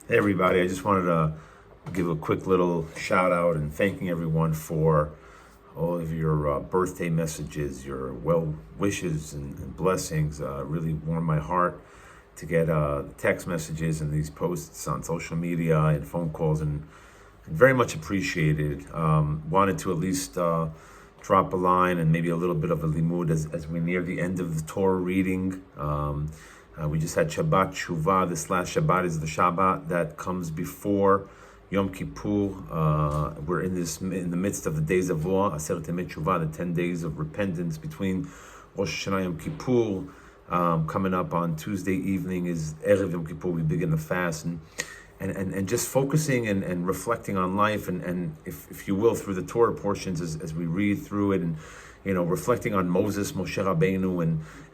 Hey everybody, I just wanted to give a quick little shout out and thanking everyone for all of your birthday messages, your well wishes and blessings. Really warmed my heart to get text messages and these posts on social media and phone calls, and very much appreciated. Wanted to at least drop a line and maybe a little bit of a limud as we near the end of the Torah reading. We just had Shabbat Shuvah. This last Shabbat is the Shabbat that comes before Yom Kippur. We're in the midst of the days of War, Aseret Emet Shuvah, the 10 days of repentance between Rosh Hashanah and Yom Kippur. Coming up on Tuesday evening is Erev Yom Kippur. We begin the fast and just focusing and reflecting on life and if you will, through the Torah portions as we read through it, and reflecting on Moses, Moshe Rabbeinu,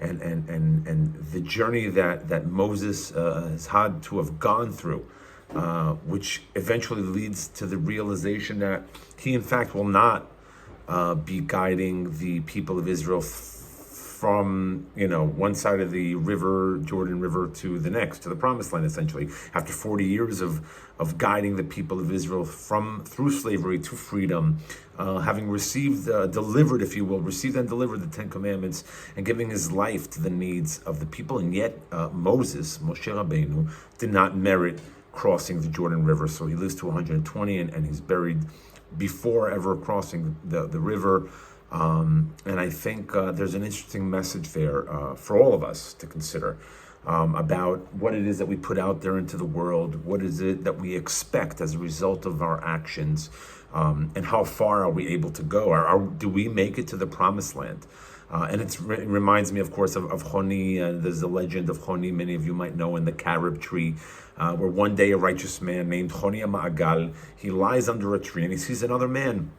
and the journey that Moses has had to have gone through, which eventually leads to the realization that he in fact will not be guiding the people of Israel from one side of the river, Jordan River, to the next, to the promised land, essentially, after 40 years of guiding the people of Israel through slavery to freedom, having received, delivered, if you will, received and delivered the Ten Commandments, and giving his life to the needs of the people. And yet Moses, Moshe Rabbeinu, did not merit crossing the Jordan River, so he lives to 120, and he's buried before ever crossing the river. And I think there's an interesting message there for all of us to consider about what it is that we put out there into the world, what is it that we expect as a result of our actions, and how far are we able to go? Do we make it to the promised land? And it reminds me, of course, of Honi. There's a legend of Honi, many of you might know, in the carob tree, where one day a righteous man named Honi Ma'agal, he lies under a tree and he sees another man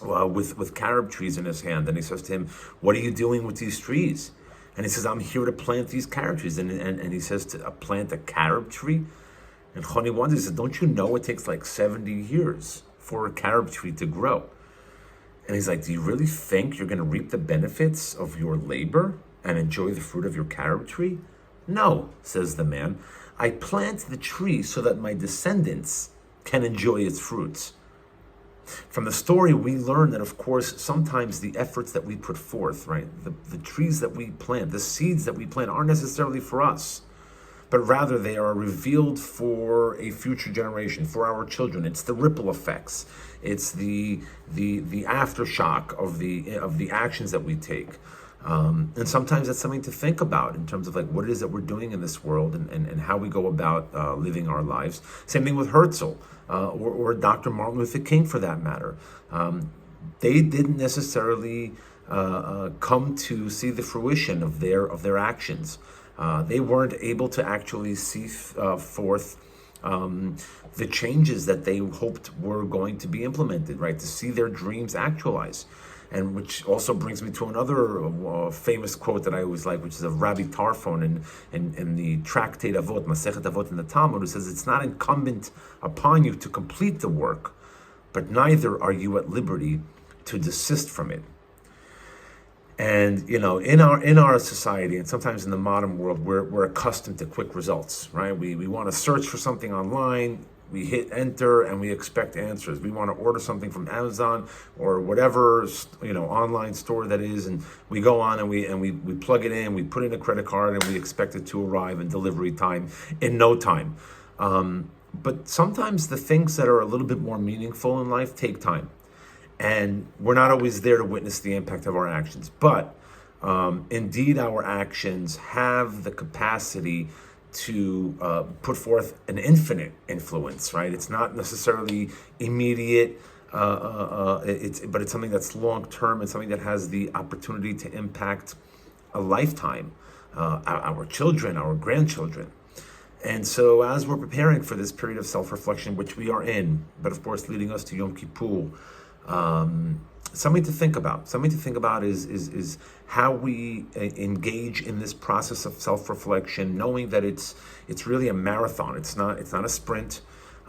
with carob trees in his hand, and he says to him, "What are you doing with these trees?" And he says, "I'm here to plant these carob trees." And he says, to plant a carob tree? And Choni wonders, he says, "Don't you know it takes like 70 years for a carob tree to grow?" And he's like, "Do you really think you're going to reap the benefits of your labor and enjoy the fruit of your carob tree?" "No," says the man. "I plant the tree so that my descendants can enjoy its fruits." From the story, we learn that, of course, sometimes the efforts that we put forth, right, the trees that we plant, the seeds that we plant, aren't necessarily for us, but rather they are revealed for a future generation, for our children. It's the ripple effects. It's the aftershock of the actions that we take. And sometimes that's something to think about in terms of like what it is that we're doing in this world, and how we go about living our lives. Same thing with Herzl, or Dr. Martin Luther King, for that matter. They didn't necessarily come to see the fruition of their actions. They weren't able to actually see forth the changes that they hoped were going to be implemented, right? To see their dreams actualize. And which also brings me to another famous quote that I always like, which is of Rabbi Tarfon in the Tractate Avot, Masechet Avot in the Talmud, who says, "It's not incumbent upon you to complete the work, but neither are you at liberty to desist from it." And in our society, and sometimes in the modern world, we're accustomed to quick results, right? We want to search for something online. We hit enter and we expect answers. We want to order something from Amazon or whatever online store that is, and we go on and we plug it in, we put in a credit card, and we expect it to arrive in delivery time in no time. But sometimes the things that are a little bit more meaningful in life take time, and we're not always there to witness the impact of our actions. But indeed, our actions have the capacity to put forth an infinite influence, right? It's not necessarily immediate, but it's something that's long-term, and something that has the opportunity to impact a lifetime, our children, our grandchildren. And so as we're preparing for this period of self-reflection, which we are in, but of course leading us to Yom Kippur, something to think about. Something to think about is how we engage in this process of self-reflection, knowing that it's really a marathon. It's not a sprint.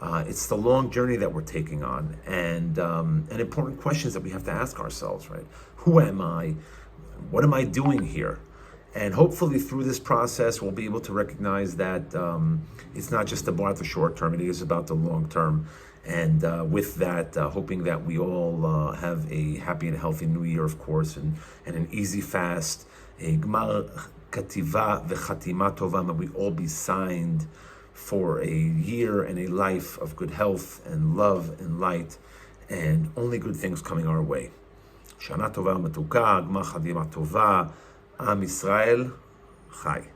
It's the long journey that we're taking on, and important questions that we have to ask ourselves. Right? Who am I? What am I doing here? And hopefully through this process, we'll be able to recognize that it's not just about the short term, it is about the long term. And with that, hoping that we all have a happy and healthy new year, of course, and an easy fast, a Gmar Kativa v'Chatima Tova, may we all be signed for a year and a life of good health and love and light, and only good things coming our way. Shana Tova Matuka, Gmar Chatima Tova, Am Yisrael Chai.